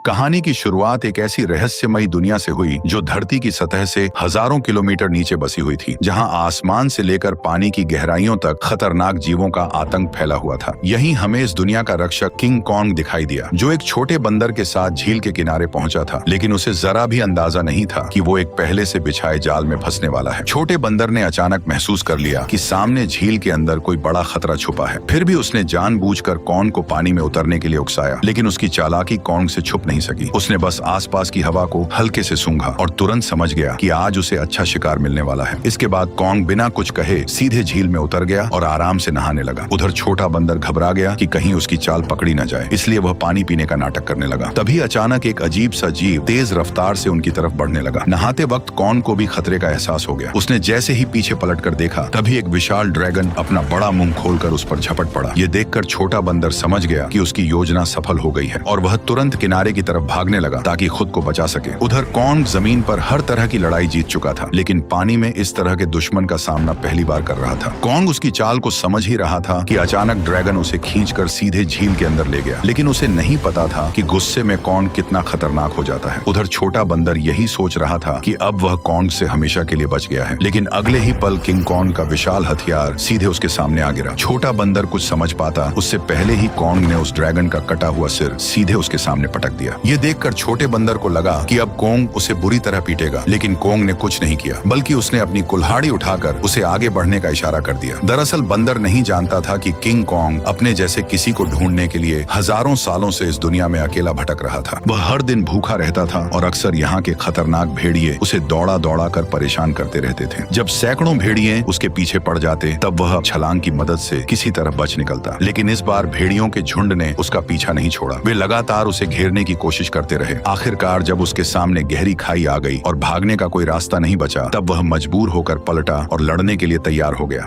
कहानी की शुरुआत एक ऐसी रहस्यमयी दुनिया से हुई जो धरती की सतह से हजारों किलोमीटर नीचे बसी हुई थी, जहां आसमान से लेकर पानी की गहराइयों तक खतरनाक जीवों का आतंक फैला हुआ था। यहीं हमें इस दुनिया का रक्षक किंग कॉन्ग दिखाई दिया, जो एक छोटे बंदर के साथ झील के किनारे पहुंचा था, लेकिन उसे जरा भी अंदाजा नहीं था कि वो एक पहले से बिछाए जाल में फंसने वाला है। छोटे बंदर ने अचानक महसूस कर लिया कि सामने झील के अंदर कोई बड़ा खतरा छुपा है। फिर भी उसने जानबूझकर कॉन्ग को पानी में उतरने के लिए उकसाया, लेकिन उसकी चालाकी कॉन्ग से छुप नहीं सकी। उसने बस आसपास की हवा को हल्के से सूंघा और तुरंत समझ गया कि आज उसे अच्छा शिकार मिलने वाला है। इसके बाद कॉन्ग बिना कुछ कहे सीधे झील में उतर गया और आराम से नहाने लगा। उधर छोटा बंदर घबरा गया कि कहीं उसकी चाल पकड़ी न जाए, इसलिए वह पानी पीने का नाटक करने लगा। तभी अचानक एक अजीब सा जीव तेज रफ्तार से उनकी तरफ बढ़ने लगा। नहाते वक्त कॉन्ग को भी खतरे का एहसास हो गया। उसने जैसे ही पीछे पलटकर देखा, तभी एक विशाल ड्रैगन अपना बड़ा मुंह खोलकर उस पर झपट पड़ा। ये देखकर छोटा बंदर समझ गया कि उसकी योजना सफल हो गई है और वह तुरंत किनारे की तरफ भागने लगा ताकि खुद को बचा सके। उधर कॉन्ग जमीन पर हर तरह की लड़ाई जीत चुका था, लेकिन पानी में इस तरह के दुश्मन का सामना पहली बार कर रहा था। कॉन्ग उसकी चाल को समझ ही रहा था कि अचानक ड्रैगन उसे खींचकर सीधे झील के अंदर ले गया, लेकिन उसे नहीं पता था कि गुस्से में कॉन्ग कितना खतरनाक हो जाता है। उधर छोटा बंदर यही सोच रहा था कि अब वह कॉन्ग से हमेशा के लिए बच गया है, लेकिन अगले ही पल किंग कॉन्ग का विशाल हथियार सीधे उसके सामने आ गिरा। छोटा बंदर कुछ समझ पाता उससे पहले ही कॉन्ग ने उस ड्रैगन का कटा हुआ सिर सीधे उसके सामने पटक दिया। ये देखकर छोटे बंदर को लगा कि अब कॉन्ग उसे बुरी तरह पीटेगा, लेकिन कॉन्ग ने कुछ नहीं किया, बल्कि उसने अपनी कुल्हाड़ी उठाकर उसे आगे बढ़ने का इशारा कर दिया। दरअसल बंदर नहीं जानता था कि किंग कॉन्ग अपने जैसे किसी को ढूंढने के लिए हजारों सालों से इस दुनिया में अकेला भटक रहा था। वह हर दिन भूखा रहता था और अक्सर यहाँ के खतरनाक भेड़िए उसे दौड़ा दौड़ा कर परेशान करते रहते थे। जब सैकड़ों भेड़िए उसके पीछे पड़ जाते, तब वह छलांग की मदद से किसी तरह बच निकलता, लेकिन इस बार भेड़ियों के झुंड ने उसका पीछा नहीं छोड़ा। वे लगातार उसे घेरने की कोशिश करते रहे। आखिरकार जब उसके सामने गहरी खाई आ गई और भागने का कोई रास्ता नहीं बचा, तब वह मजबूर होकर पलटा और लड़ने के लिए तैयार हो गया।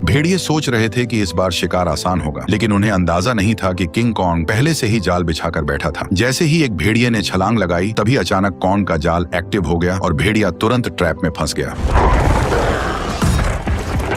भेड़िए सोच रहे थे कि इस बार शिकार आसान होगा, लेकिन उन्हें अंदाजा नहीं था कि किंग कॉन्ग पहले से ही जाल बिछाकर बैठा था। जैसे ही एक भेड़िए ने छलांग लगाई, तभी अचानक कॉन्ग का जाल एक्टिव हो गया और भेड़िया तुरंत ट्रैप में फंस गया।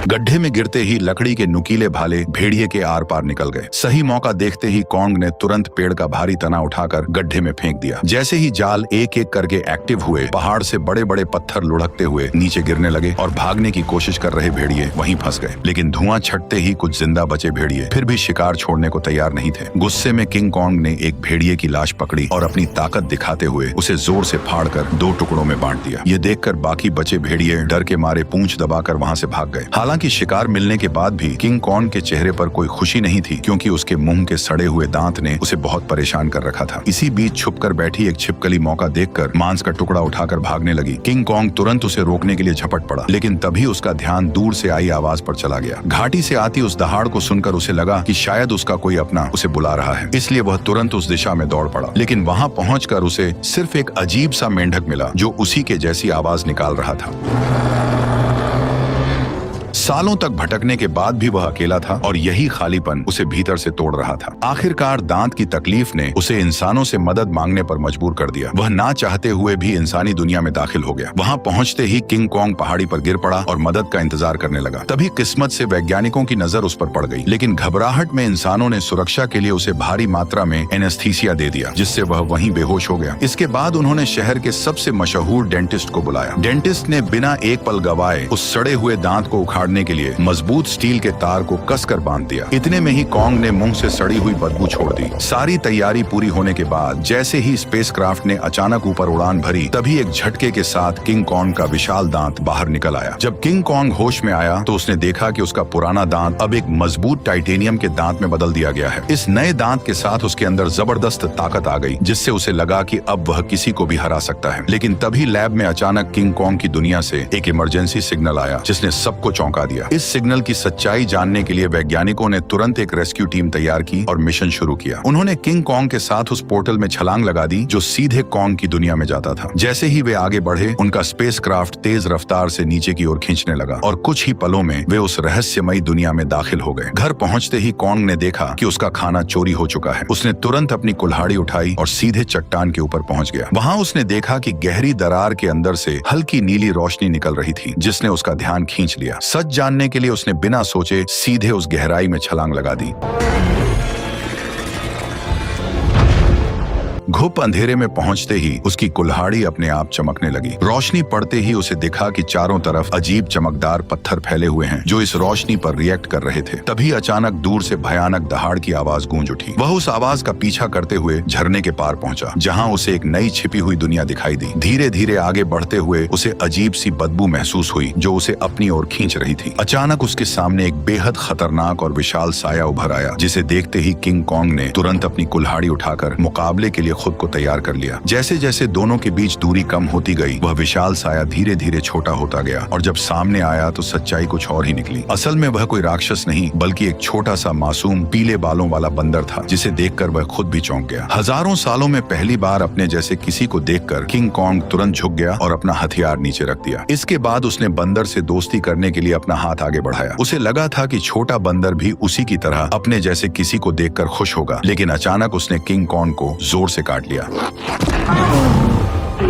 गड्ढे में गिरते ही लकड़ी के नुकीले भाले भेड़िए के आर पार निकल गए। सही मौका देखते ही कॉन्ग ने तुरंत पेड़ का भारी तना उठाकर गड्ढे में फेंक दिया। जैसे ही जाल एक एक करके एक्टिव हुए, पहाड़ से बड़े बड़े पत्थर लुढ़कते हुए नीचे गिरने लगे और भागने की कोशिश कर रहे भेड़िए वहीं फंस गए। लेकिन धुआं छटते ही कुछ जिंदा बचे भेड़िए फिर भी शिकार छोड़ने को तैयार नहीं थे। गुस्से में किंग कॉन्ग ने एक भेड़िए की लाश पकड़ी और अपनी ताकत दिखाते हुए उसे जोर से फाड़कर दो टुकड़ों में बांट दिया। ये देखकर बाकी बचे भेड़िए डर के मारे पूंछ दबाकर वहां से भाग गए। हालांकि शिकार मिलने के बाद भी किंग कॉन्ग के चेहरे पर कोई खुशी नहीं थी, क्योंकि उसके मुंह के सड़े हुए दांत ने उसे बहुत परेशान कर रखा था। इसी बीच छुपकर बैठी एक छिपकली मौका देखकर मांस का टुकड़ा उठाकर भागने लगी। किंग कॉन्ग तुरंत उसे रोकने के लिए झपट पड़ा, लेकिन तभी उसका ध्यान दूर से आई आवाज पर चला गया। घाटी से आती उस दहाड़ को सुनकर उसे लगा कि शायद उसका कोई अपना उसे बुला रहा है, इसलिए वह तुरंत उस दिशा में दौड़ पड़ा। लेकिन वहां पहुंचकर उसे सिर्फ एक अजीब सा मेंढक मिला जो उसी के जैसी आवाज निकाल रहा था। सालों तक भटकने के बाद भी वह अकेला था और यही खालीपन उसे भीतर से तोड़ रहा था। आखिरकार दांत की तकलीफ ने उसे इंसानों से मदद मांगने पर मजबूर कर दिया। वह ना चाहते हुए भी इंसानी दुनिया में दाखिल हो गया। वहां पहुंचते ही किंग कॉन्ग पहाड़ी पर गिर पड़ा और मदद का इंतजार करने लगा। तभी किस्मत से वैज्ञानिकों की नजर उस पर पड़ गई, लेकिन घबराहट में इंसानों ने सुरक्षा के लिए उसे भारी मात्रा में एनेस्थीसिया दे दिया, जिससे वह वहीं बेहोश हो गया। इसके बाद उन्होंने शहर के सबसे मशहूर डेंटिस्ट को बुलाया। डेंटिस्ट ने बिना एक पल गवाए उस सड़े हुए दांत को उखाड़ने के लिए मजबूत स्टील के तार को कसकर बांध दिया। इतने में ही कॉन्ग ने मुंह से सड़ी हुई बदबू छोड़ दी। सारी तैयारी पूरी होने के बाद जैसे ही स्पेसक्राफ्ट ने अचानक ऊपर उड़ान भरी, तभी एक झटके के साथ किंग कॉन्ग का विशाल दांत बाहर निकल आया। जब किंग कॉन्ग होश में आया तो उसने देखा कि उसका पुराना दांत अब एक मजबूत टाइटेनियम के दांत में बदल दिया गया है। इस नए दांत के साथ उसके अंदर जबरदस्त ताकत आ गई, जिससे उसे लगा कि अब वह किसी को भी हरा सकता है। लेकिन तभी लैब में अचानक किंग कॉन्ग की दुनिया से एक इमरजेंसी सिग्नल आया, जिसने सबको चौंका दिया। इस सिग्नल की सच्चाई जानने के लिए वैज्ञानिकों ने तुरंत एक रेस्क्यू टीम तैयार की और मिशन शुरू किया। उन्होंने किंग कॉन्ग के साथ उस पोर्टल में छलांग लगा दी जो सीधे कॉन्ग की दुनिया में जाता था। जैसे ही वे आगे बढ़े, उनका स्पेसक्राफ्ट तेज रफ्तार से नीचे की ओर खींचने लगा और कुछ ही पलों में वे उस रहस्यमयी दुनिया में दाखिल हो गए। घर पहुंचते ही कॉन्ग ने देखा कि उसका खाना चोरी हो चुका है। उसने तुरंत अपनी कुल्हाड़ी उठाई और सीधे चट्टान के ऊपर पहुंच गया। वहां उसने देखा कि गहरी दरार के अंदर से हल्की नीली रोशनी निकल रही थी, जिसने उसका ध्यान खींच लिया। सच जानने के लिए उसने बिना सोचे सीधे उस गहराई में छलांग लगा दी। घुप अंधेरे में पहुंचते ही उसकी कुल्हाड़ी अपने आप चमकने लगी। रोशनी पड़ते ही उसे दिखा कि चारों तरफ अजीब चमकदार पत्थर फैले हुए हैं जो इस रोशनी पर रिएक्ट कर रहे थे। तभी अचानक दूर से भयानक दहाड़ की आवाज गूंज उठी। वह उस आवाज का पीछा करते हुए झरने के पार पहुंचा, जहां उसे एक नई छिपी हुई दुनिया दिखाई दी। धीरे धीरे आगे बढ़ते हुए उसे अजीब सी बदबू महसूस हुई जो उसे अपनी ओर खींच रही थी। अचानक उसके सामने एक बेहद खतरनाक और विशाल साया उभर आया, जिसे देखते ही किंग कॉन्ग ने तुरंत अपनी कुल्हाड़ी उठाकर मुकाबले के लिए खुद को तैयार कर लिया। जैसे जैसे दोनों के बीच दूरी कम होती गई, वह विशाल साया धीरे धीरे छोटा होता गया और जब सामने आया तो सच्चाई कुछ और ही निकली। असल में वह कोई राक्षस नहीं बल्कि एक छोटा सा मासूम पीले बालों वाला बंदर था, जिसे देखकर वह खुद भी चौंक गया। हजारों सालों में पहली बार अपने जैसे किसी को देखकर किंग कॉन्ग तुरंत झुक गया और अपना हथियार नीचे रख दिया। इसके बाद उसने बंदर से दोस्ती करने के लिए अपना हाथ आगे बढ़ाया। उसे लगा था कि छोटा बंदर भी उसी की तरह अपने जैसे किसी को देखकर खुश होगा, लेकिन अचानक उसने किंग कॉन्ग को जोर से काट लिया।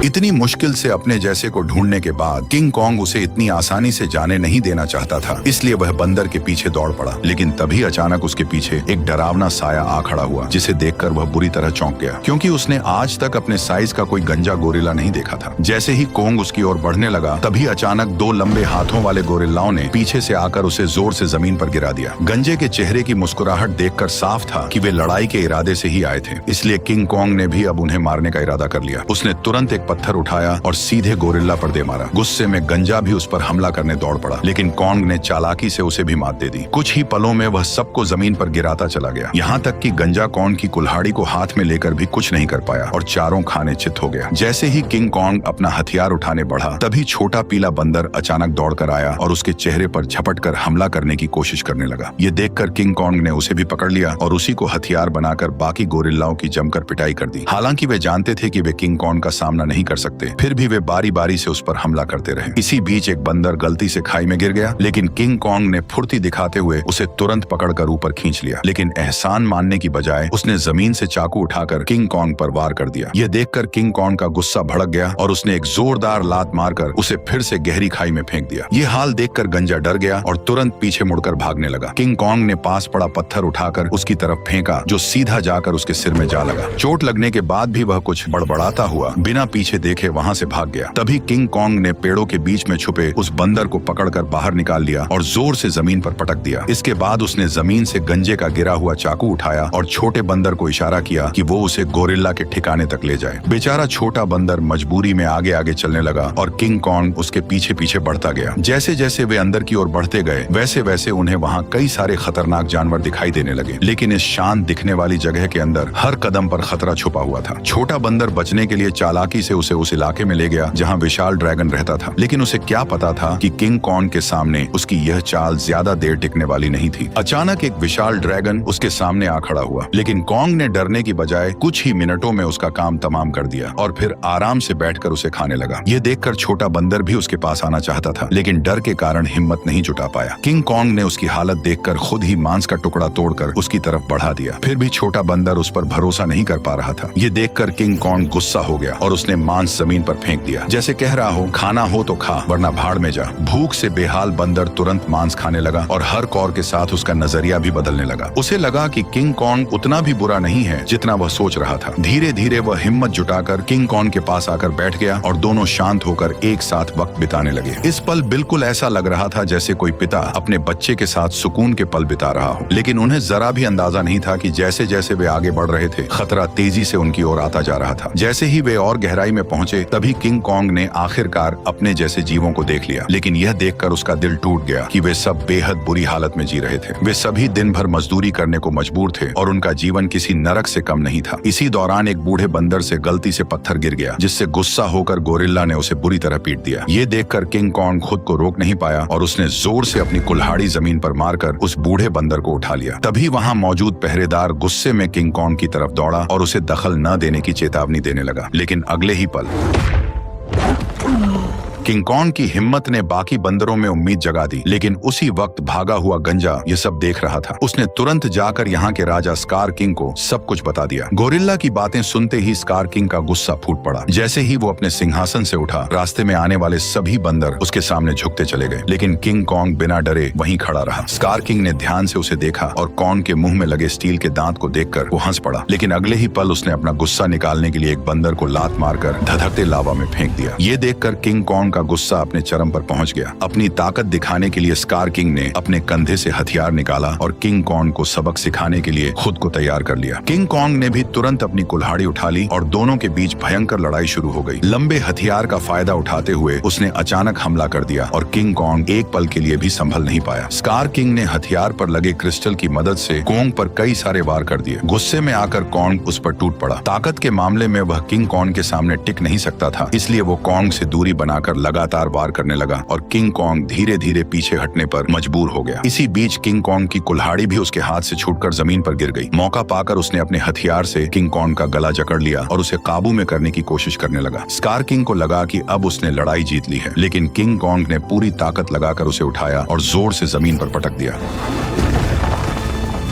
इतनी मुश्किल से अपने जैसे को ढूंढने के बाद किंग कॉन्ग उसे इतनी आसानी से जाने नहीं देना चाहता था, इसलिए वह बंदर के पीछे दौड़ पड़ा। लेकिन तभी अचानक उसके पीछे एक डरावना साया आ खड़ा हुआ, जिसे देखकर वह बुरी तरह चौंक गया, क्योंकि उसने आज तक अपने साइज का कोई गंजा गोरिल्ला नहीं देखा था। जैसे ही कॉन्ग उसकी ओर बढ़ने लगा, तभी अचानक दो लंबे हाथों वाले गोरिल्लाओं ने पीछे से आकर उसे जोर से जमीन पर गिरा दिया। गंजे के चेहरे की मुस्कुराहट देखकर साफ था कि वे लड़ाई के इरादे से ही आए थे, इसलिए किंग कॉन्ग ने भी अब उन्हें मारने का इरादा कर लिया। उसने तुरंत एक पत्थर उठाया और सीधे गोरिल्ला पर दे मारा। गुस्से में गंजा भी उस पर हमला करने दौड़ पड़ा, लेकिन कॉन्ग ने चालाकी से उसे भी मात दे दी। कुछ ही पलों में वह सबको जमीन पर गिराता चला गया, यहाँ तक कि गंजा कॉन्ग की कुल्हाड़ी को हाथ में लेकर भी कुछ नहीं कर पाया और चारों खाने चित हो गया। जैसे ही किंग कॉन्ग अपना हथियार उठाने बढ़ा, तभी छोटा पीला बंदर अचानक दौड़कर आया और उसके चेहरे पर झपटकर हमला करने की कोशिश करने लगा। ये देखकर किंग कॉन्ग ने उसे भी पकड़ लिया और उसी को हथियार बनाकर बाकी गोरिल्लाओं की जमकर पिटाई कर दी। हालांकि वे जानते थे कि वे किंग कॉन्ग का सामना नहीं कर सकते, फिर भी वे बारी बारी से उस पर हमला करते रहे। इसी बीच एक बंदर गलती से खाई में गिर गया, लेकिन किंग कॉन्ग ने फुर्ती दिखाते हुए उसे तुरंत पकड़कर ऊपर खींच लिया। लेकिन एहसान मानने की बजाय उसने जमीन से चाकू उठाकर किंग कॉन्ग पर वार कर दिया। यह देखकर किंग कॉन्ग का गुस्सा भड़क गया और उसने एक जोरदार लात मारकर उसे फिर से गहरी खाई में फेंक दिया। ये हाल देखकर गंजा डर गया और तुरंत पीछे मुड़कर भागने लगा। किंग कॉन्ग ने पास पड़ा पत्थर उठाकर उसकी तरफ फेंका, जो सीधा जाकर उसके सिर में जा लगा। चोट लगने के बाद भी वह कुछ बड़बड़ाता हुआ बिना पीछे देखे वहां से भाग गया। तभी किंग कॉन्ग ने पेड़ों के बीच में छुपे उस बंदर को पकड़कर बाहर निकाल लिया और जोर से जमीन पर पटक दिया। इसके बाद उसने जमीन से गंजे का गिरा हुआ चाकू उठाया और छोटे बंदर को इशारा किया कि वो उसे गोरिल्ला के ठिकाने तक ले जाए। बेचारा छोटा बंदर मजबूरी में आगे आगे चलने लगा और किंग कॉन्ग उसके पीछे पीछे बढ़ता गया। जैसे जैसे वे अंदर की ओर बढ़ते गए, वैसे वैसे उन्हें वहाँ कई सारे खतरनाक जानवर दिखाई देने लगे, लेकिन इस शांत दिखने वाली जगह के अंदर हर कदम पर खतरा छुपा हुआ था। छोटा बंदर बचने के लिए चालाकी से उसे उस इलाके में ले गया जहाँ विशाल ड्रैगन रहता था, लेकिन उसे क्या पता था कि किंग कॉन्ग के सामने उसकी यह चाल ज्यादा देर टिकने वाली नहीं थी। अचानक एक विशाल ड्रैगन उसके सामने आ खड़ा हुआ, लेकिन कॉन्ग ने डरने की बजाय कुछ ही मिनटों में उसका काम तमाम कर दिया और फिर आराम से बैठकर उसे खाने लगा। यह देखकर छोटा बंदर भी उसके पास आना चाहता था, लेकिन डर के कारण हिम्मत नहीं जुटा पाया। किंग कॉन्ग ने उसकी हालत देखकर खुद ही मांस का टुकड़ा तोड़कर उसकी तरफ बढ़ा दिया। फिर भी छोटा बंदर उस पर भरोसा नहीं कर पा रहा था। ये देखकर किंग कॉन्ग गुस्सा हो गया और उसने मांस जमीन पर फेंक दिया, जैसे कह रहा हो खाना हो तो खा वरना भाड़ में जा। भूख से बेहाल बंदर तुरंत मांस खाने लगा और हर कौर के साथ उसका नजरिया भी बदलने लगा। उसे लगा कि किंग कॉन्ग उतना भी बुरा नहीं है जितना वह सोच रहा था। धीरे धीरे वह हिम्मत जुटाकर किंग कॉन्ग के पास आकर बैठ गया और दोनों शांत होकर एक साथ वक्त बिताने लगे। इस पल बिल्कुल ऐसा लग रहा था जैसे कोई पिता अपने बच्चे के साथ सुकून के पल बिता रहा हो, लेकिन उन्हें जरा भी अंदाजा नहीं था कि जैसे जैसे वे आगे बढ़ रहे थे, खतरा तेजी से उनकी ओर आता जा रहा था। जैसे ही वे और गहराई में पहुंचे, तभी किंग कॉन्ग ने आखिरकार अपने जैसे जीवों को देख लिया, लेकिन यह देखकर उसका दिल टूट गया कि वे सब बेहद बुरी हालत में जी रहे थे। वे सभी दिन भर मजदूरी करने को मजबूर थे और उनका जीवन किसी नरक से कम नहीं था। इसी दौरान एक बूढ़े बंदर से गलती से पत्थर गिर गया, जिससे गुस्सा होकर गोरिल्ला ने उसे बुरी तरह पीट दिया। ये देखकर किंग कॉन्ग खुद को रोक नहीं पाया और उसने जोर से अपनी कुल्हाड़ी जमीन पर मारकर उस बूढ़े बंदर को उठा लिया। तभी वहां मौजूद पहरेदार गुस्से में किंग कॉन्ग की तरफ दौड़ा और उसे दखल न देने की चेतावनी देने लगा, लेकिन अगले ही पल किंग कॉन्ग की हिम्मत ने बाकी बंदरों में उम्मीद जगा दी, लेकिन उसी वक्त भागा हुआ गंजा ये सब देख रहा था। उसने तुरंत जाकर यहाँ के राजा स्कार किंग को सब कुछ बता दिया। गोरिल्ला की बातें सुनते ही स्कार किंग का गुस्सा फूट पड़ा। जैसे ही वो अपने सिंहासन से उठा, रास्ते में आने वाले सभी बंदर उसके सामने झुकते चले गए, लेकिन किंग कॉन्ग बिना डरे वहीं खड़ा रहा। स्कार किंग ने ध्यान से उसे देखा और कॉन्ग के मुंह में लगे स्टील के दांत को देखकर वो हंस पड़ा, लेकिन अगले ही पल उसने अपना गुस्सा निकालने के लिए एक बंदर को लात मारकर धधकते लावा में फेंक दिया। ये देखकर किंग कॉन्ग का गुस्सा अपने चरम पर पहुंच गया। अपनी ताकत दिखाने के लिए स्कार किंग ने अपने कंधे से हथियार निकाला और किंग कॉन्ग को सबक सिखाने के लिए खुद को तैयार कर लिया। किंग कॉन्ग ने भी तुरंत अपनी कुल्हाड़ी उठा ली और दोनों के बीच भयंकर लड़ाई शुरू हो गई। लंबे हथियार का फायदा उठाते हुए उसने अचानक हमला कर दिया और किंग कॉन्ग एक पल के लिए भी संभल नहीं पाया। स्कार किंग ने हथियार पर लगे क्रिस्टल की मदद से कॉन्ग पर कई सारे वार कर दिए। गुस्से में आकर कॉन्ग उस पर टूट पड़ा। ताकत के मामले में वह किंग कॉन्ग के सामने टिक नहीं सकता था, इसलिए वो कॉन्ग से दूरी बनाकर लगातार वार करने लगा और किंग कॉन्ग धीरे धीरे पीछे हटने पर मजबूर हो गया। इसी बीच किंग कॉन्ग की कुल्हाड़ी भी उसके हाथ से छूटकर जमीन पर गिर गई। मौका पाकर उसने अपने हथियार से किंग कॉन्ग का गला जकड़ लिया और उसे काबू में करने की कोशिश करने लगा। स्कार किंग को लगा कि अब उसने लड़ाई जीत ली है, लेकिन किंग कॉन्ग ने पूरी ताकत लगाकर उसे उठाया और जोर से जमीन पर पटक दिया।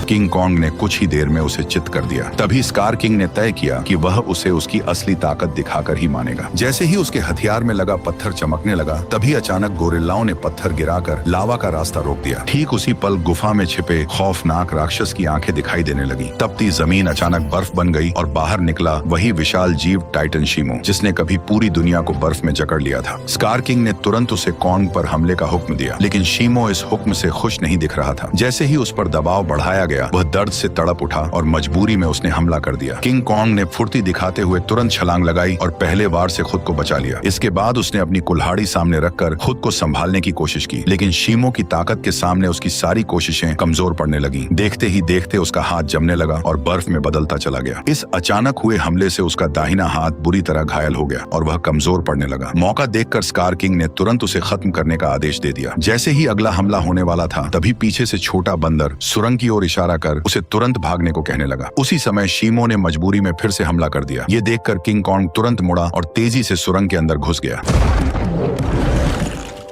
किंग कॉन्ग ने कुछ ही देर में उसे चित कर दिया। तभी स्कार किंग ने तय किया कि वह उसे उसकी असली ताकत दिखाकर ही मानेगा। जैसे ही उसके हथियार में लगा पत्थर चमकने लगा, तभी अचानक गोरिल्लाओं ने पत्थर गिराकर लावा का रास्ता रोक दिया। ठीक उसी पल गुफा में छिपे खौफनाक राक्षस की आंखें दिखाई देने लगी। तपती जमीन अचानक बर्फ बन गई और बाहर निकला वही विशाल जीव टाइटन शीमो, जिसने कभी पूरी दुनिया को बर्फ में जकड़ लिया था। स्कार किंग ने तुरंत उसे कॉन्ग पर हमले का हुक्म दिया, लेकिन शीमो इस हुक्म से खुश नहीं दिख रहा था। जैसे ही उस पर दबाव बढ़ाया गया, वह दर्द से तड़प उठा और मजबूरी में उसने हमला कर दिया। किंग कॉन्ग ने फुर्ती दिखाते हुए तुरंत छलांग लगाई और पहले वार से खुद को बचा लिया। इसके बाद उसने अपनी कुल्हाड़ी सामने रखकर खुद को संभालने की कोशिश की, लेकिन शीमो की ताकत के सामने उसकी सारी कोशिशें कमजोर पड़ने लगी। देखते ही देखते उसका हाथ जमने लगा और बर्फ में बदलता चला गया। इस अचानक हुए हमले से उसका दाहिना हाथ बुरी तरह घायल हो गया और वह कमजोर पड़ने लगा। मौका देखकर स्कार किंग ने तुरंत उसे खत्म करने का आदेश दे दिया। जैसे ही अगला हमला होने वाला था, तभी पीछे से छोटा बंदर सुरंग की ओर इशारा कर उसे तुरंत भागने को कहने लगा। उसी समय शीमो ने मजबूरी में फिर से हमला कर दिया। ये देखकर किंग कॉन्ग तुरंत मुड़ा और तेजी से सुरंग के अंदर घुस गया,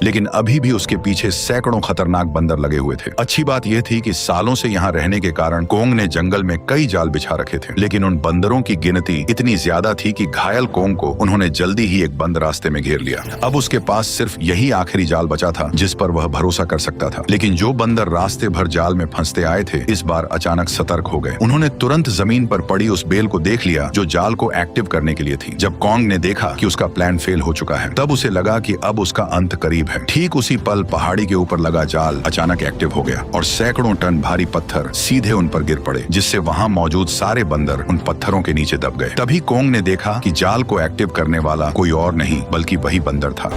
लेकिन अभी भी उसके पीछे सैकड़ों खतरनाक बंदर लगे हुए थे। अच्छी बात यह थी कि सालों से यहाँ रहने के कारण कोंग ने जंगल में कई जाल बिछा रखे थे, लेकिन उन बंदरों की गिनती इतनी ज्यादा थी कि घायल कोंग को उन्होंने जल्दी ही एक बंद रास्ते में घेर लिया। अब उसके पास सिर्फ यही आखिरी जाल बचा था जिस पर वह भरोसा कर सकता था। लेकिन जो बंदर रास्ते भर जाल में फंसते आए थे, इस बार अचानक सतर्क हो गए। उन्होंने तुरंत जमीन पर पड़ी उस बेल को देख लिया जो जाल को एक्टिव करने के लिए थी। जब कोंग ने देखा कि उसका प्लान फेल हो चुका है, तब उसे लगा कि अब उसका अंत करीब है। ठीक उसी पल पहाड़ी के ऊपर लगा जाल अचानक एक्टिव हो गया और सैकड़ों टन भारी पत्थर सीधे उन पर गिर पड़े, जिससे वहां मौजूद सारे बंदर उन पत्थरों के नीचे दब गए। तभी कोंग ने देखा कि जाल को एक्टिव करने वाला कोई और नहीं बल्कि वही बंदर था।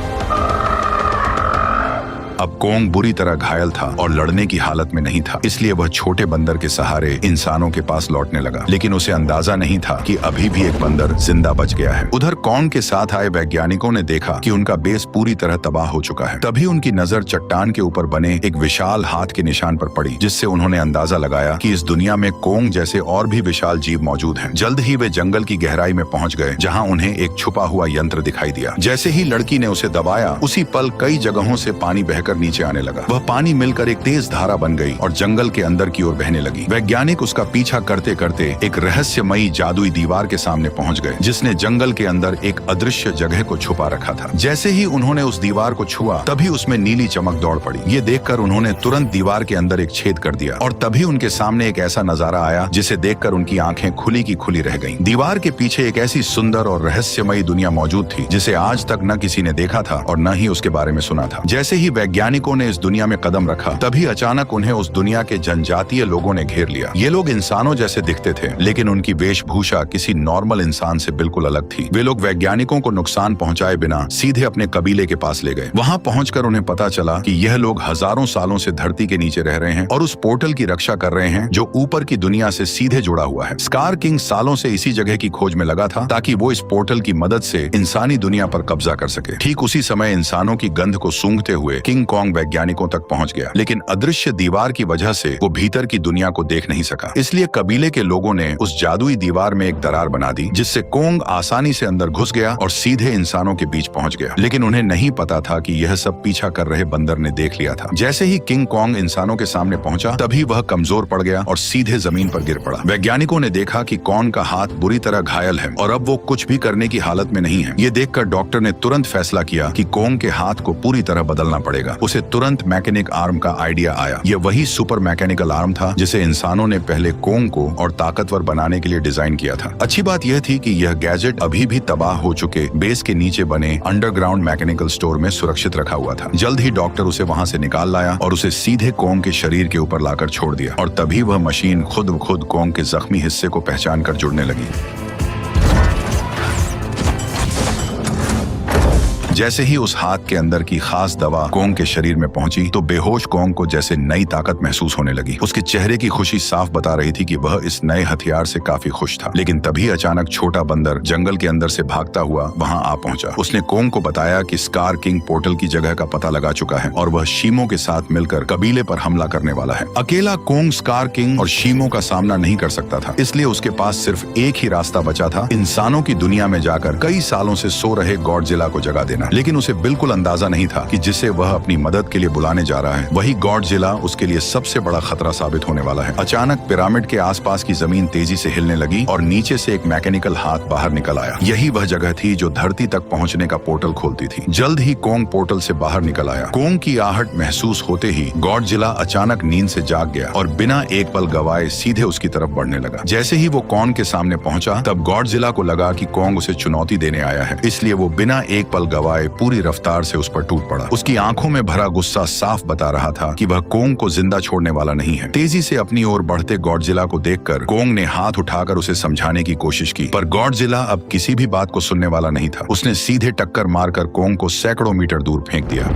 अब कोंग बुरी तरह घायल था और लड़ने की हालत में नहीं था, इसलिए वह छोटे बंदर के सहारे इंसानों के पास लौटने लगा। लेकिन उसे अंदाजा नहीं था कि अभी भी एक बंदर जिंदा बच गया है। उधर कोंग के साथ आए वैज्ञानिकों ने देखा कि उनका बेस पूरी तरह तबाह हो चुका है। तभी उनकी नजर चट्टान के ऊपर बने एक विशाल हाथ के निशान पर पड़ी, जिससे उन्होंने अंदाजा लगाया कि इस दुनिया में कोंग जैसे और भी विशाल जीव मौजूद हैं। जल्द ही वे जंगल की गहराई में पहुंच गए, जहां उन्हें एक छुपा हुआ यंत्र दिखाई दिया। जैसे ही लड़की ने उसे दबाया, उसी पल कई जगहों से पानी बहकर नीचे आने लगा। वह पानी मिलकर एक तेज धारा बन गई और जंगल के अंदर की ओर बहने लगी। वैज्ञानिक उसका पीछा करते करते एक रहस्यमयी जादुई दीवार के सामने पहुंच गए, जिसने जंगल के अंदर एक अदृश्य जगह को छुपा रखा था। जैसे ही उन्होंने उस दीवार को छुआ, तभी उसमें नीली चमक दौड़ पड़ी। ये देखकर उन्होंने तुरंत दीवार के अंदर एक छेद कर दिया और तभी उनके सामने एक ऐसा नजारा आया जिसे देखकर उनकी आंखें खुली की खुली रह गईं। दीवार के पीछे एक ऐसी सुंदर और रहस्यमयी दुनिया मौजूद थी जिसे आज तक न किसी ने देखा था और न ही उसके बारे में सुना था। जैसे ही वैज्ञानिकों ने इस दुनिया में कदम रखा, तभी अचानक उन्हें उस दुनिया के जनजातीय लोगों ने घेर लिया। ये लोग इंसानों जैसे दिखते थे, लेकिन उनकी वेशभूषा किसी नॉर्मल इंसान से बिल्कुल अलग थी। वे लोग वैज्ञानिकों को नुकसान पहुंचाए बिना सीधे अपने कबीले के पास ले गए। वहां पहुंचकर उन्हें पता चला कि यह लोग हजारों सालों से धरती के नीचे रह रहे हैं और उस पोर्टल की रक्षा कर रहे हैं जो ऊपर की दुनिया से सीधे जुड़ा हुआ है। स्कार किंग सालों से इसी जगह की खोज में लगा था ताकि वो इस पोर्टल की मदद से इंसानी दुनिया पर कब्जा कर सके। ठीक उसी समय इंसानों की गंध को सूंघते हुए किंग किंग कॉन्ग वैज्ञानिकों तक पहुंच गया, लेकिन अदृश्य दीवार की वजह से वो भीतर की दुनिया को देख नहीं सका। इसलिए कबीले के लोगों ने उस जादुई दीवार में एक दरार बना दी, जिससे कॉन्ग आसानी से अंदर घुस गया और सीधे इंसानों के बीच पहुंच गया। लेकिन उन्हें नहीं पता था कि यह सब पीछा कर रहे बंदर ने देख लिया था। जैसे ही किंग कॉन्ग इंसानों के सामने पहुंचा, तभी वह कमजोर पड़ गया और सीधे जमीन पर गिर पड़ा। वैज्ञानिकों ने देखा कि कॉन्ग का हाथ बुरी तरह घायल है और अब वो कुछ भी करने की हालत में नहीं है। ये देखकर डॉक्टर ने तुरंत फैसला किया कि कॉन्ग के हाथ को पूरी तरह बदलना पड़ेगा। उसे तुरंत मैकेनिक आर्म का आइडिया आया। यह वही सुपर मैकेनिकल आर्म था जिसे इंसानों ने पहले कॉन्ग को और ताकतवर बनाने के लिए डिजाइन किया था। अच्छी बात यह थी कि यह गैजेट अभी भी तबाह हो चुके बेस के नीचे बने अंडरग्राउंड मैकेनिकल स्टोर में सुरक्षित रखा हुआ था। जल्द ही डॉक्टर उसे वहां से निकाल लाया और उसे सीधे कॉन्ग के शरीर के ऊपर लाकर छोड़ दिया, और तभी वह मशीन खुद ब खुद कॉन्ग के जख्मी हिस्से को पहचान कर जुड़ने लगी। जैसे ही उस हाथ के अंदर की खास दवा कॉन्ग के शरीर में पहुंची, तो बेहोश कॉन्ग को जैसे नई ताकत महसूस होने लगी। उसके चेहरे की खुशी साफ बता रही थी कि वह इस नए हथियार से काफी खुश था। लेकिन तभी अचानक छोटा बंदर जंगल के अंदर से भागता हुआ वहां आ पहुंचा। उसने कॉन्ग को बताया कि स्कार किंग पोर्टल की जगह का पता लगा चुका है और वह शीमो के साथ मिलकर कबीले पर हमला करने वाला है। अकेला कॉन्ग स्कार किंग और शीमो का सामना नहीं कर सकता था, इसलिए उसके पास सिर्फ एक ही रास्ता बचा था, इंसानों की दुनिया में जाकर कई सालों से सो रहे गॉडजिला को जगा देना। लेकिन उसे बिल्कुल अंदाजा नहीं था कि जिसे वह अपनी मदद के लिए बुलाने जा रहा है, वही गॉडजिला उसके लिए सबसे बड़ा खतरा साबित होने वाला है। अचानक पिरामिड के आसपास की जमीन तेजी से हिलने लगी और नीचे से एक मैकेनिकल हाथ बाहर निकल आया। यही वह जगह थी जो धरती तक पहुंचने का पोर्टल खोलती थी। जल्द ही कॉन्ग पोर्टल से बाहर निकल आया। कॉन्ग की आहट महसूस होते ही गॉडजिला अचानक नींद से जाग गया और बिना एक पल गवाए सीधे उसकी तरफ बढ़ने लगा। जैसे ही वो कॉन्ग के सामने पहुंचा, तब गॉडजिला को लगा कि कॉन्ग उसे चुनौती देने आया है, इसलिए वो बिना एक पल गवाए पूरी रफ्तार से उस पर टूट पड़ा। उसकी आंखों में भरा गुस्सा साफ बता रहा था कि वह कॉन्ग को जिंदा छोड़ने वाला नहीं है। तेजी से अपनी ओर बढ़ते गॉडजिला को देखकर कॉन्ग ने हाथ उठाकर उसे समझाने की कोशिश की, पर गॉडजिला अब किसी भी बात को सुनने वाला नहीं था। उसने सीधे टक्कर मारकर कॉन्ग को सैकड़ों मीटर दूर फेंक दिया।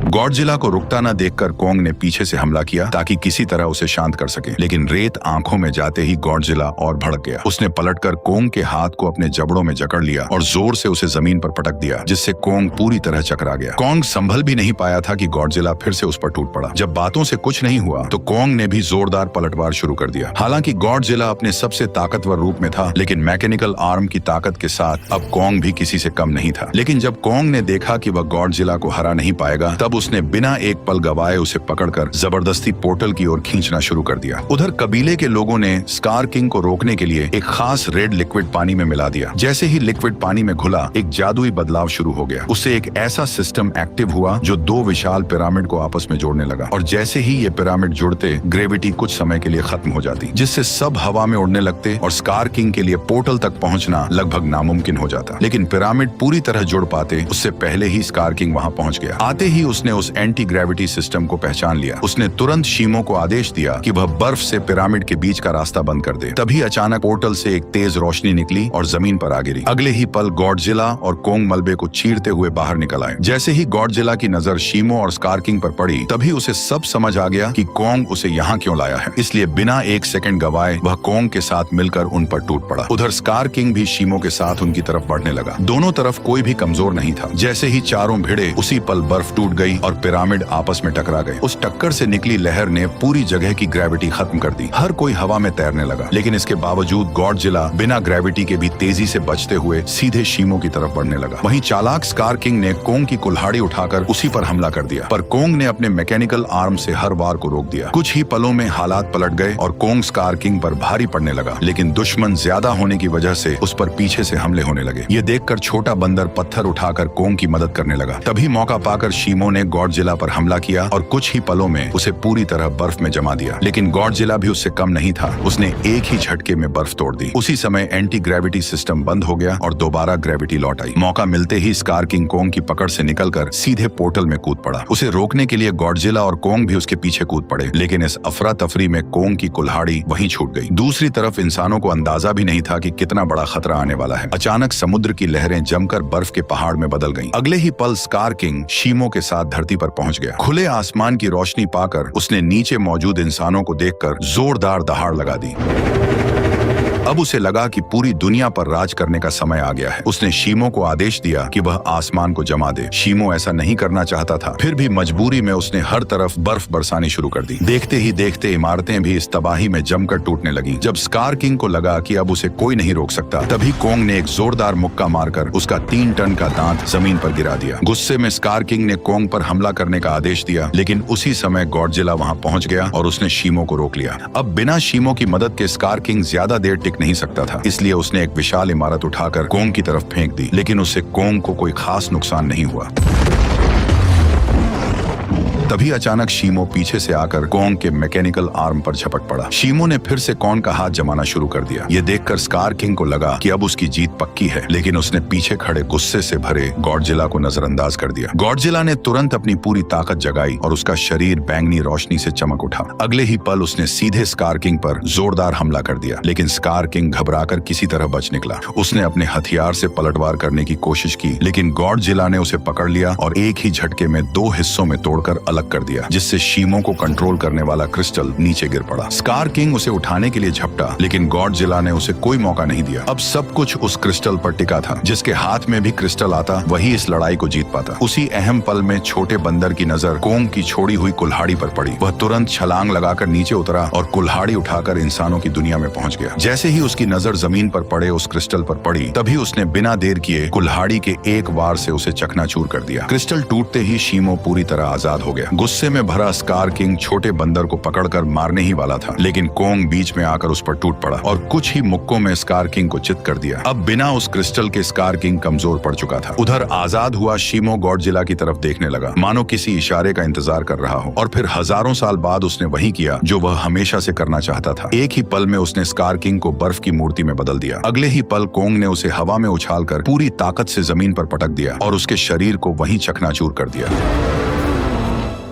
गॉडजिला को रुकता न देखकर कॉन्ग ने पीछे से हमला किया ताकि किसी तरह उसे शांत कर सके, लेकिन रेत आंखों में जाते ही गॉडजिला और भड़क गया। उसने पलटकर कॉन्ग के हाथ को अपने जबड़ों में जकड़ लिया और जोर से उसे जमीन पर पटक दिया, जिससे कॉन्ग पूरी तरह चकरा गया। कॉन्ग संभल भी नहीं पाया था कि गॉडजिला फिर से उस पर टूट पड़ा। जब बातों से कुछ नहीं हुआ तो कॉन्ग ने भी जोरदार पलटवार शुरू कर दिया। हालांकि गॉडजिला अपने सबसे ताकतवर रूप में था, लेकिन मैकेनिकल आर्म की ताकत के साथ अब कॉन्ग भी किसी से कम नहीं था। लेकिन जब कॉन्ग ने देखा कि वह गॉडजिला को हरा नहीं पाएगा, तब उसने बिना एक पल गवाए उसे पकड़कर जबरदस्ती पोर्टल की ओर खींचना शुरू कर दिया। उधर कबीले के लोगों ने स्कार किंग को रोकने के लिए एक खास रेड लिक्विड पानी में मिला दिया। जैसे ही लिक्विड पानी में घुला, एक जादुई बदलाव शुरू हो गया। उससे एक ऐसा सिस्टम एक्टिव हुआ जो दो विशाल पिरामिड को आपस में जोड़ने लगा, और जैसे ही ये पिरामिड जुड़ते, ग्रेविटी कुछ समय के लिए खत्म हो जाती, जिससे सब हवा में उड़ने लगते और स्कार किंग के लिए पोर्टल तक पहुंचना लगभग नामुमकिन हो जाता। लेकिन पिरामिड पूरी तरह जुड़ पाते उससे पहले ही स्कार किंग वहां पहुंच गया। आते ही उसने उस एंटी ग्रेविटी सिस्टम को पहचान लिया। उसने तुरंत शीमो को आदेश दिया कि वह बर्फ से पिरामिड के बीच का रास्ता बंद कर दे। तभी अचानक पोर्टल से एक तेज रोशनी निकली और जमीन पर आ गिरी। अगले ही पल गॉडजिला और कॉन्ग मलबे को चीरते हुए बाहर निकल आए। जैसे ही गॉडजिला की नजर शीमो और स्कार किंग पर पड़ी, तभी उसे सब समझ आ गया कि कॉन्ग उसे यहाँ क्यों लाया है। इसलिए बिना एक सेकंड गवाए वह कॉन्ग के साथ मिलकर उन पर टूट पड़ा। उधर स्कार किंग भी शीमो के साथ उनकी तरफ बढ़ने लगा। दोनों तरफ कोई भी कमजोर नहीं था। जैसे ही चारों भिड़े, उसी पल बर्फ टूट गई और पिरामिड आपस में टकरा गए। उस टक्कर से निकली लहर ने पूरी जगह की ग्रेविटी खत्म कर दी। हर कोई हवा में तैरने लगा, लेकिन इसके बावजूद गॉडजिला बिना ग्रेविटी के भी तेजी से बचते हुए सीधे शीमो की तरफ बढ़ने लगा। वहीं चालाक स्कार किंग ने कॉन्ग की कुल्हाड़ी उठाकर उसी पर हमला कर दिया, पर कॉन्ग ने अपने मैकेनिकल आर्म से हर वार को रोक दिया। कुछ ही पलों में हालात पलट गए और कॉन्ग स्कार किंग पर भारी पड़ने लगा, लेकिन दुश्मन ज्यादा होने की वजह से उस पर पीछे से हमले होने लगे। ये देखकर छोटा बंदर पत्थर उठाकर कॉन्ग की मदद करने लगा। तभी मौका पाकर शीमो ने गॉडजिला पर हमला किया और कुछ ही पलों में उसे पूरी तरह बर्फ में जमा दिया। लेकिन गॉडजिला भी उससे कम नहीं था। उसने एक ही झटके में बर्फ तोड़ दी। उसी समय एंटी ग्रेविटी सिस्टम बंद हो गया और दोबारा ग्रेविटी लौट आई। मौका मिलते ही स्कार किंग कॉन्ग की पकड़ से निकलकर सीधे पोर्टल में कूद पड़ा। उसे रोकने के लिए गॉडजिला और कॉन्ग भी उसके पीछे कूद पड़े, लेकिन इस अफरा तफरी में कॉन्ग की कुल्हाड़ी वहीं छूट गई। दूसरी तरफ इंसानों को अंदाजा भी नहीं था कि कितना बड़ा खतरा आने वाला है। अचानक समुद्र की लहरें जमकर बर्फ के पहाड़ में बदल गईं। अगले ही पल स्कार किंग शीमो के साथ धरती पर पहुंच गया। खुले आसमान की रोशनी पाकर उसने नीचे मौजूद इंसानों को देखकर जोरदार दहाड़ लगा दी। अब उसे लगा कि पूरी दुनिया पर राज करने का समय आ गया है। उसने शीमो को आदेश दिया कि वह आसमान को जमा दे। शीमो ऐसा नहीं करना चाहता था, फिर भी मजबूरी में उसने हर तरफ बर्फ बरसानी शुरू कर दी। देखते ही देखते इमारतें भी इस तबाही में जमकर टूटने लगी। जब स्कार किंग को लगा कि अब उसे कोई नहीं रोक सकता, तभी कोंग ने एक जोरदार मुक्का मारकर उसका 3 टन का दांत जमीन पर गिरा दिया। गुस्से में स्कार किंग ने कोंग पर हमला करने का आदेश दिया, लेकिन उसी समय गॉडजिला वहां पहुंच गया और उसने शीमो को रोक लिया। अब बिना शीमो की मदद के स्कार किंग ज्यादा देर टिक नहीं सकता था, इसलिए उसने एक विशाल इमारत उठाकर कोंग की तरफ फेंक दी, लेकिन उससे कोंग को कोई खास नुकसान नहीं हुआ। तभी अचानक शीमो पीछे से आकर कोंग के मैकेनिकल आर्म पर झपट पड़ा। शीमो ने फिर से कोंग का हाथ जमाना शुरू कर दिया। ये देखकर स्कार किंग को लगा कि अब उसकी जीत पक्की है, लेकिन उसने पीछे खड़े गुस्से से भरे गॉडजिला को नजरअंदाज कर दिया। गॉडजिला ने तुरंत अपनी पूरी ताकत जगाई और उसका शरीर बैंगनी रोशनी से चमक उठा। अगले ही पल उसने सीधे स्कार किंग पर जोरदार हमला कर दिया, लेकिन स्कार किंग घबराकर किसी तरह बच निकला। उसने अपने हथियार से पलटवार करने की कोशिश की, लेकिन गॉडजिला ने उसे पकड़ लिया और एक ही झटके में 2 हिस्सों में तोड़कर अलग कर दिया, जिससे शीमो को कंट्रोल करने वाला क्रिस्टल नीचे गिर पड़ा। स्कार किंग उसे उठाने के लिए झपटा, लेकिन गॉडजिला ने उसे कोई मौका नहीं दिया। अब सब कुछ उस क्रिस्टल पर टिका था। जिसके हाथ में भी क्रिस्टल आता, वही इस लड़ाई को जीत पाता। उसी अहम पल में छोटे बंदर की नजर कोंग की छोड़ी हुई कुल्हाड़ी पर पड़ी। वह तुरंत छलांग लगाकर नीचे उतरा और कुल्हाड़ी उठाकर इंसानों की दुनिया में पहुंच गया। जैसे ही उसकी नजर जमीन पर पड़े उस क्रिस्टल पर पड़ी, तभी उसने बिना देर किए कुल्हाड़ी के एक वार से उसे चकनाचूर कर दिया। क्रिस्टल टूटते ही शीमो पूरी तरह आजाद हो गया। गुस्से में भरा स्कार किंग छोटे बंदर को पकड़कर मारने ही वाला था, लेकिन कोंग बीच में आकर उस पर टूट पड़ा और कुछ ही मुक्कों में स्कार किंग को चित कर दिया। अब बिना उस क्रिस्टल के स्कार किंग कमजोर पड़ चुका था। उधर आजाद हुआ शीमो गॉडजिला की तरफ देखने लगा, मानो किसी इशारे का इंतजार कर रहा हो, और फिर हजारों साल बाद उसने वही किया जो वह हमेशा से करना चाहता था। एक ही पल में उसने स्कार किंग को बर्फ की मूर्ति में बदल दिया। अगले ही पल कोंग ने उसे हवा में उछालकर पूरी ताकत से जमीन पर पटक दिया और उसके शरीर को वहीं चकनाचूर कर दिया।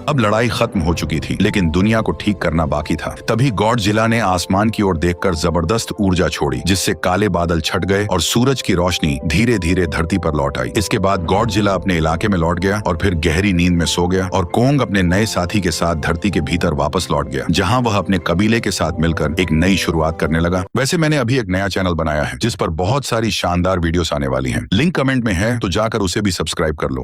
अब लड़ाई खत्म हो चुकी थी, लेकिन दुनिया को ठीक करना बाकी था। तभी गॉडजिला ने आसमान की ओर देखकर जबरदस्त ऊर्जा छोड़ी, जिससे काले बादल छट गए और सूरज की रोशनी धीरे धीरे धरती पर लौट आई। इसके बाद गॉडजिला अपने इलाके में लौट गया और फिर गहरी नींद में सो गया, और कोंग अपने नए साथी के साथ धरती के भीतर वापस लौट गया, जहाँ वह अपने कबीले के साथ मिलकर एक नई शुरुआत करने लगा। वैसे मैंने अभी एक नया चैनल बनाया है, जिस पर बहुत सारी शानदार वीडियोस आने वाली हैं। लिंक कमेंट में है, तो जाकर उसे भी सब्सक्राइब कर लो।